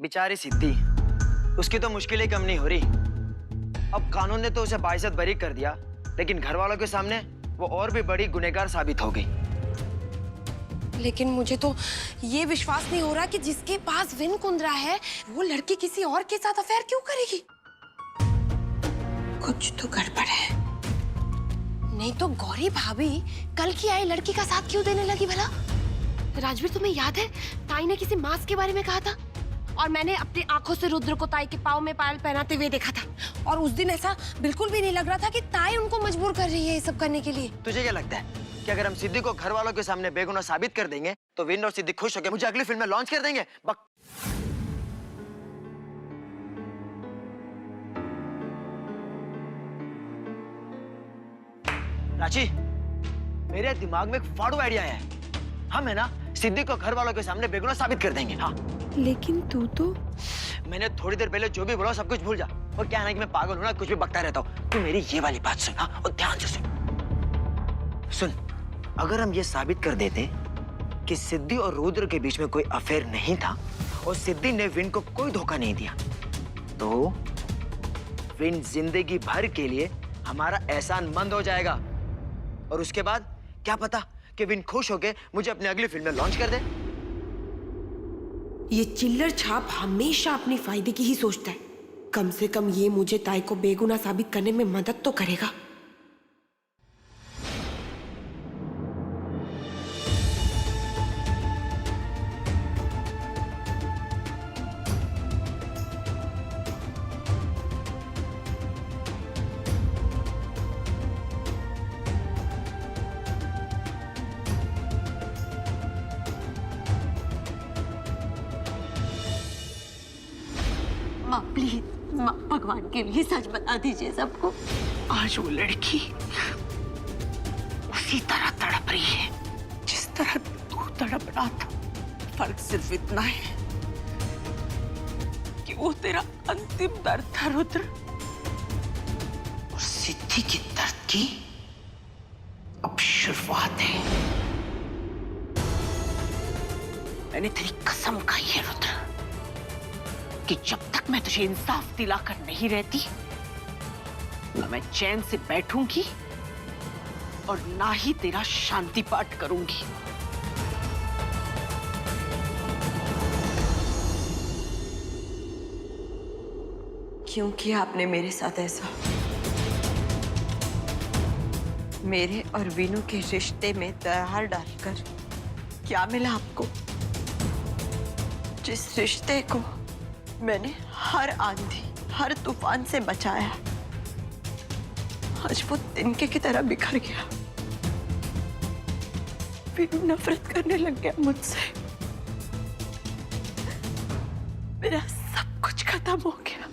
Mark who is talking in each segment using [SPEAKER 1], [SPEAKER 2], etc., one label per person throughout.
[SPEAKER 1] बेचारी सिद्धि, उसकी तो मुश्किलें कम नहीं हो रही। अब कानून ने तो उसे बाइज्जत बरी कर दिया, लेकिन घर वालों के सामने वो और भी बड़ी गुनहगार साबित हो गई।
[SPEAKER 2] लेकिन मुझे तो ये विश्वास नहीं हो रहा कि जिसके पास विन कुंद्रा है वो लड़की किसी और के साथ अफेयर क्यों करेगी। कुछ तो गड़बड़ है। नहीं तो गौरी भाभी कल की आई लड़की का साथ क्यों देने लगी भला? राजवीर, तुम्हें याद है ताई ने किसी मास्क के बारे में कहा था और मैंने अपनी आंखों से रुद्र को ताई के पाँव में पायल पहनाते हुए देखा था, और उस दिन ऐसा बिल्कुल भी नहीं लग रहा था कि ताई उनको मजबूर कर रही है ये सब करने के लिए।
[SPEAKER 1] तुझे क्या लगता है कि अगर हम सिद्धि को घर वालों के सामने बेगुनाह साबित कर देंगे तो विन और सिद्धि खुश होकर मुझे अगली फिल्म में लॉन्च कर देंगे? रांची, मेरे दिमाग में एक फाड़ू आइडिया है। हम है ना सिद्धि को घर वालों के सामने बेगुनाह साबित कर देंगे। हाँ, लेकिन तू तो मैंने थोड़ी देर पहले जो भी बोला सब कुछ भूल जा। और क्या है ना कि मैं पागल हूं ना, कुछ भी बकता रहता हूँ। तू मेरी ये वाली बात सुन। हाँ, और ध्यान से सुन। अगर हम ये साबित कर देते कि सिद्धि और रुद्र के बीच में कोई अफेयर नहीं था और सिद्धि ने विन को कोई धोखा नहीं दिया, तो विन जिंदगी भर के लिए हमारा एहसान मंद हो जाएगा। और उसके बाद क्या पता कि विन खुश होके मुझे अपनी अगली फिल्म में लॉन्च कर दे।
[SPEAKER 2] ये चिल्लर छाप हमेशा अपनी फायदे की ही सोचता है। कम से कम ये मुझे ताई को बेगुनाह साबित करने में मदद तो करेगा।
[SPEAKER 3] माँ प्लीज, माँ भगवान के लिए सच बता दीजिए सबको।
[SPEAKER 4] आज वो लड़की उसी तरह तड़प रही है जिस तरह तू तड़प रहा था। फर्क सिर्फ इतना है कि वो तेरा अंतिम दर्द था रुद्र, और सिद्धि के दर्द की अब शुरुआत है। मैंने तेरी कसम खाई है रुद्र कि जब तक मैं तुझे इंसाफ दिलाकर नहीं रहती ना मैं चैन से बैठूंगी और ना ही तेरा शांति पाठ करूंगी।
[SPEAKER 3] क्यों किया आपने मेरे साथ ऐसा? मेरे और वीनू के रिश्ते में दरार डालकर क्या मिला आपको? जिस रिश्ते को मैंने हर आंधी हर तूफान से बचाया, आज वो तिनके की तरह बिखर गया। वीनू नफरत करने लग गया मुझसे। मेरा सब कुछ खत्म हो गया।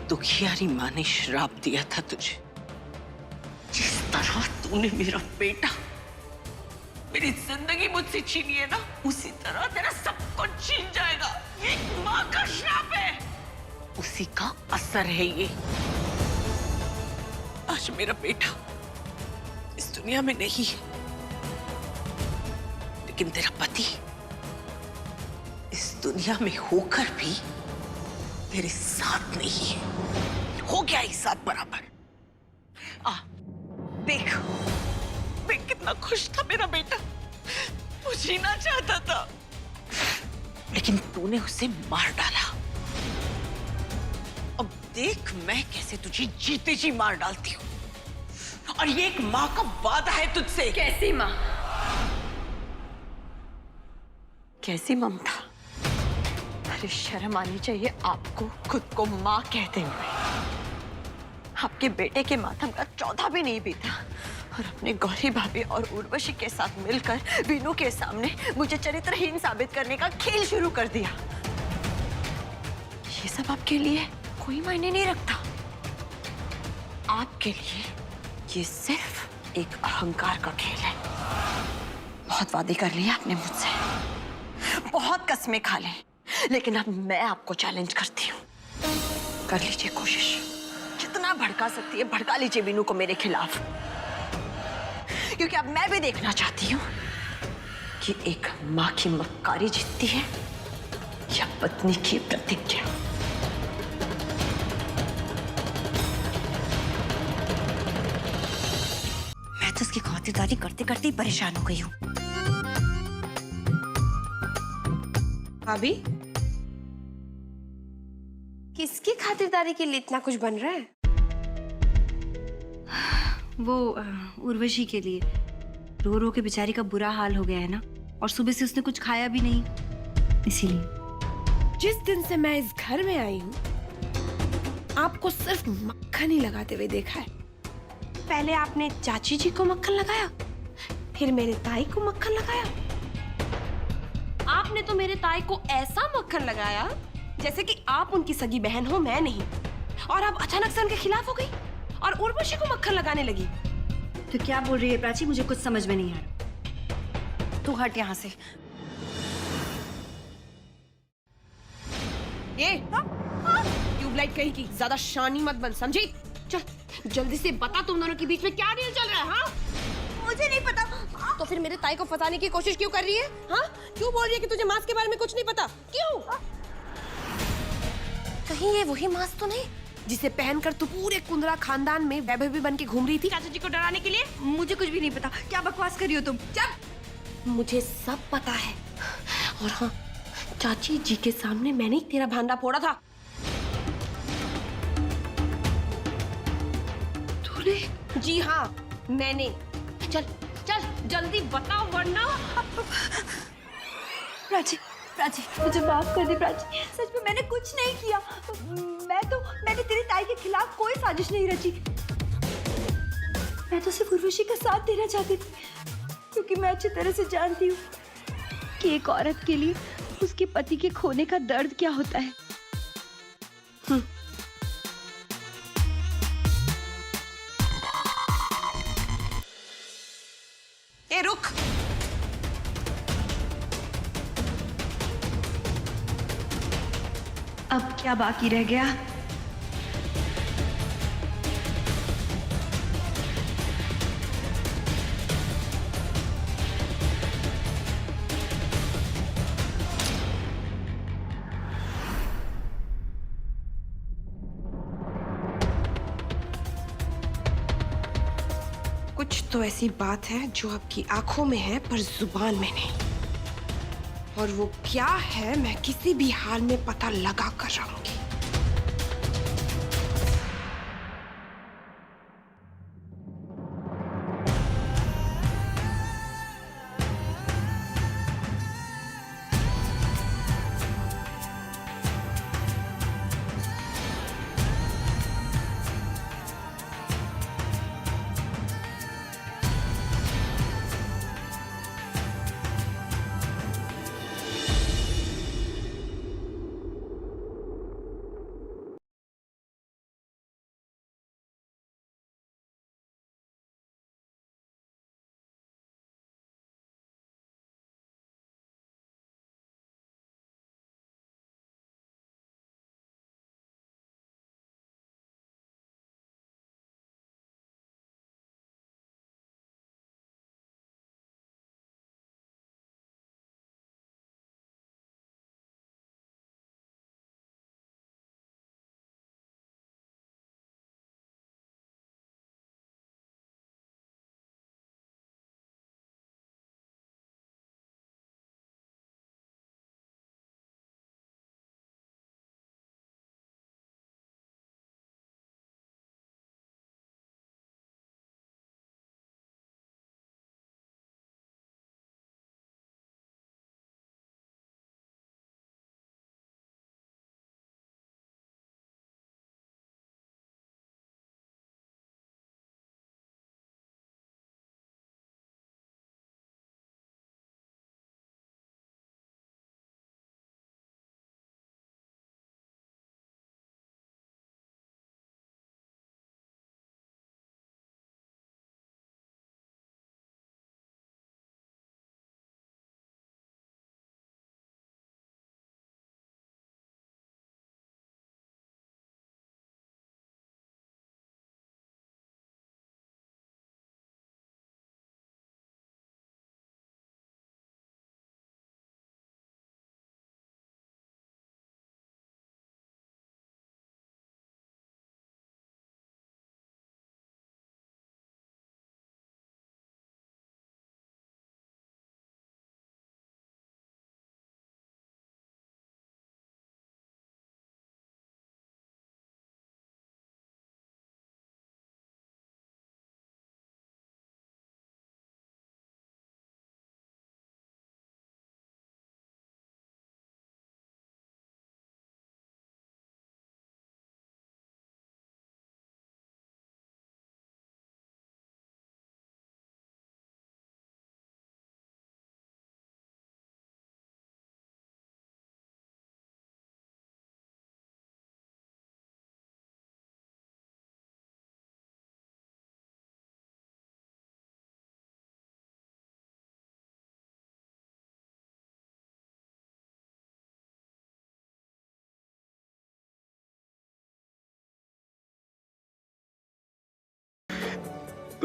[SPEAKER 4] दुखियारी माँ ने श्राप दिया था तुझे। जिस तरह तूने मेरा बेटा, मेरी जिंदगी मुझसे छीनी है ना, उसी तरह तेरा सब कुछ छीन जाएगा। ये माँ का श्राप है, उसी का असर है ये। आज मेरा बेटा इस दुनिया में नहीं है, लेकिन तेरा पति इस दुनिया में होकर भी तेरे साथ नहीं है। हो गया ही साथ बराबर। देख देख कितना खुश था मेरा बेटा, वो जीना चाहता था, लेकिन तूने उसे मार डाला। अब देख मैं कैसे तुझे जीते जी मार डालती हूँ। और ये एक माँ का वादा है तुझसे।
[SPEAKER 3] कैसी माँ? कैसी ममता? अरे शर्म आनी चाहिए आपको खुद को माँ कहते हुए। आपके बेटे के मातम का चौथा भी नहीं बीता और अपने गौरी भाभी और उर्वशी के साथ मिलकर वीनू के सामने मुझे चरित्रहीन साबित करने का खेल शुरू कर दिया। ये सब आपके लिए कोई मायने नहीं रखता। आपके लिए ये सिर्फ एक अहंकार का खेल है। बहुत वादे कर लिए आपने मुझसे, बहुत कस्में खा ली, लेकिन अब मैं आपको चैलेंज करती हूँ। कर लीजिए कोशिश, जितना भड़का सकती है भड़का लीजिए मीनू को मेरे खिलाफ, क्योंकि अब मैं भी देखना चाहती हूँ कि एक माँ की मक्कारी जीतती है या पत्नी की प्रतिज्ञा। मैं तो उसकी खातिरदारी करते करते ही परेशान हो गई हूँ।
[SPEAKER 2] भाभी, किसकी खातिरदारी के लिए इतना कुछ बन रहा है?
[SPEAKER 5] वो उर्वशी के लिए। रो रो के बेचारी का बुरा हाल हो गया है ना, और सुबह से उसने कुछ खाया भी नहीं, इसीलिए।
[SPEAKER 2] जिस दिन से मैं इस घर में आई हूँ, आपको सिर्फ मक्खन ही लगाते हुए देखा है। पहले आपने चाची जी को मक्खन लगाया, फिर मेरे ताई को मक्खन लगाया। आपने तो मेरे ताई को ऐसा मक्खन लगाया जैसे कि आप उनकी सगी बहन हो, मैं नहीं। और आप अचानक से उनके खिलाफ हो गई और उर्वशी को मक्खन लगाने लगी।
[SPEAKER 5] तो क्या बोल रही है प्राची? मुझे कुछ समझ में नहीं आ रहा।
[SPEAKER 3] तू हट यहाँ से।
[SPEAKER 2] ये ट्यूबलाइट कहीं की ज्यादा शानी मत बन, समझी? चल जल्दी से बता, तुम दोनों के बीच में क्या डील चल रहा है? हाँ,
[SPEAKER 3] मुझे नहीं पता।
[SPEAKER 2] तो फिर मेरे ताई को फंसाने की कोशिश क्यों कर रही है? हाँ, क्यों बोल रही है कि तुझे मांस के बारे में कुछ नहीं पता? क्यों? कहीं ये वही मांस तो नहीं जिसे पहनकर तू पूरे कुंदरा खानदान में वैभवी बन के घूम रही थी चाचा जी को डराने के लिए?
[SPEAKER 5] मुझे कुछ भी नहीं पता। क्या बकवास कर रही हो तुम?
[SPEAKER 2] चल, मुझे सब पता है। और हाँ, चाची जी के सामने मैंने ही तेरा भांडा फोड़ा था।
[SPEAKER 5] तूने?
[SPEAKER 2] जी हाँ, मैंने। चल चल जल्दी बताओ वरना।
[SPEAKER 5] प्राची, प्राची मुझे माफ कर दे प्राची, सच में मैंने कुछ नहीं किया। मैंने तेरी ताई के खिलाफ कोई साजिश नहीं रची। मैं तो सिर्फ उर्वशी का साथ देना चाहती थी, क्योंकि मैं अच्छी तरह से जानती हूँ कि एक औरत के लिए उसके पति के खोने का दर्द क्या होता है।
[SPEAKER 2] ए रुक,
[SPEAKER 5] अब क्या बाकी रह गया?
[SPEAKER 2] कुछ तो ऐसी बात है जो आपकी आंखों में है पर जुबान में नहीं, और वो क्या है मैं किसी भी हाल में पता लगा कर रहूंगी।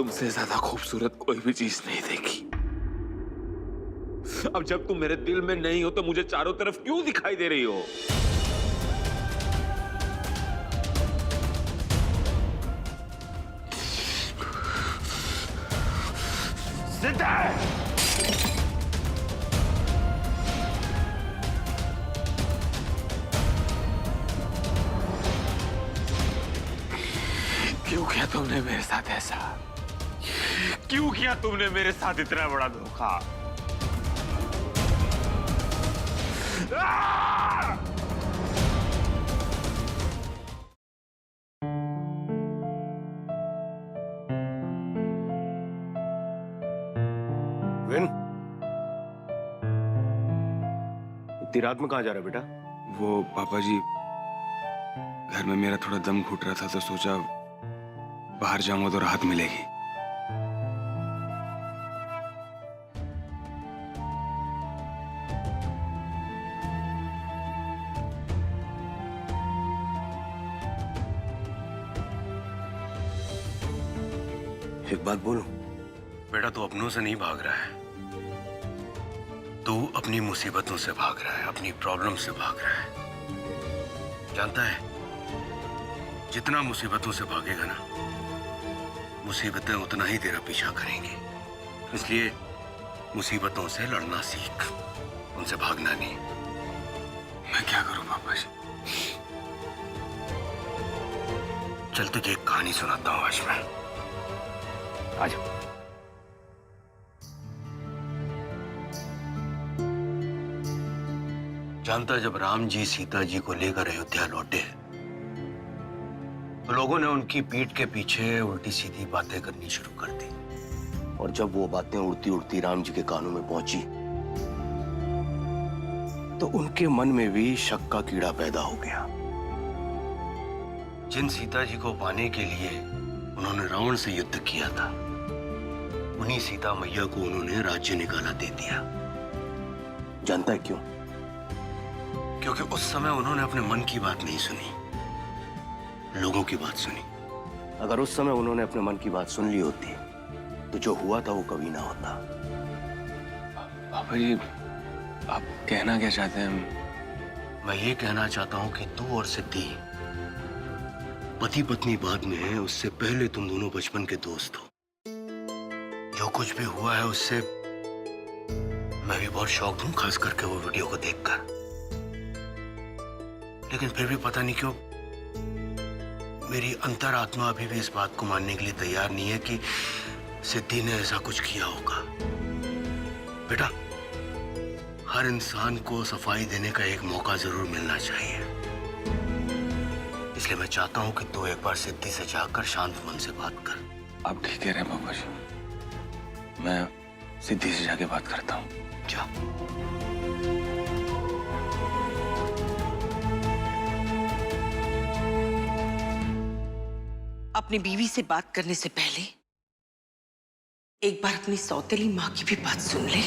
[SPEAKER 6] तुमसे ज्यादा खूबसूरत कोई भी चीज नहीं देखी। अब जब तुम मेरे दिल में नहीं हो तो मुझे चारों तरफ क्यों दिखाई दे रही हो? जिंदा है। क्यों किया तुमने मेरे साथ ऐसा? क्यों किया तुमने मेरे साथ इतना बड़ा धोखा?
[SPEAKER 7] विन, इतनी रात में कहाँ जा रहा है बेटा?
[SPEAKER 6] वो पापा जी, घर में मेरा थोड़ा दम घुट रहा था तो सोचा बाहर जाऊंगा तो राहत मिलेगी।
[SPEAKER 7] एक बात बोलूं?
[SPEAKER 8] बेटा तू अपनों से नहीं भाग रहा है, तू अपनी मुसीबतों से भाग रहा है, अपनी प्रॉब्लम से भाग रहा है। जानता है, जितना मुसीबतों से भागेगा ना, मुसीबतें उतना ही तेरा पीछा करेंगी। इसलिए मुसीबतों से लड़ना सीख, उनसे भागना नहीं।
[SPEAKER 6] मैं क्या करूं पापा जी?
[SPEAKER 8] चल तुझे एक कहानी सुनाता हूं आज मैं।
[SPEAKER 7] आज
[SPEAKER 8] जानता है, जब राम जी सीता जी को लेकर अयोध्या लौटे तो लोगों ने उनकी पीठ के पीछे उल्टी सीधी बातें करनी शुरू कर दी।
[SPEAKER 7] और जब वो बातें उड़ती उड़ती राम जी के कानों में पहुंची तो उनके मन में भी शक का कीड़ा पैदा हो गया।
[SPEAKER 8] जिन सीता जी को पाने के लिए उन्होंने रावण से युद्ध किया था, उन्हीं सीता मैया को उन्होंने राज्य निकाला दे दिया।
[SPEAKER 7] जानता है क्यों?
[SPEAKER 8] क्योंकि उस समय उन्होंने अपने मन की बात नहीं सुनी, लोगों की बात सुनी।
[SPEAKER 7] अगर उस समय उन्होंने अपने मन की बात सुन ली होती तो जो हुआ था वो कभी ना होता।
[SPEAKER 6] पापा जी, आप कहना क्या चाहते हैं?
[SPEAKER 8] मैं ये कहना चाहता हूं कि तू और सिद्धि पति पत्नी बाद में है, उससे पहले तुम दोनों बचपन के दोस्त हो। जो कुछ भी हुआ है उससे मैं भी बहुत शॉक्ड हूं, खास करके वो वीडियो को देखकर। लेकिन फिर भी पता नहीं क्यों मेरी अंतरात्मा अभी भी इस बात को मानने के लिए तैयार नहीं है कि सिद्धि ने ऐसा कुछ किया होगा। बेटा, हर इंसान को सफाई देने का एक मौका जरूर मिलना चाहिए। इसलिए मैं चाहता हूं कि तू एक बार सिद्धि से जाकर शांत मन से बात कर।
[SPEAKER 6] आप ठीक कह रहे हैं पापा जी, मैं सिद्धि से जाके बात करता हूँ।
[SPEAKER 8] जा।
[SPEAKER 4] अपनी बीवी से बात करने से पहले एक बार अपनी सौतेली माँ की भी बात सुन ले।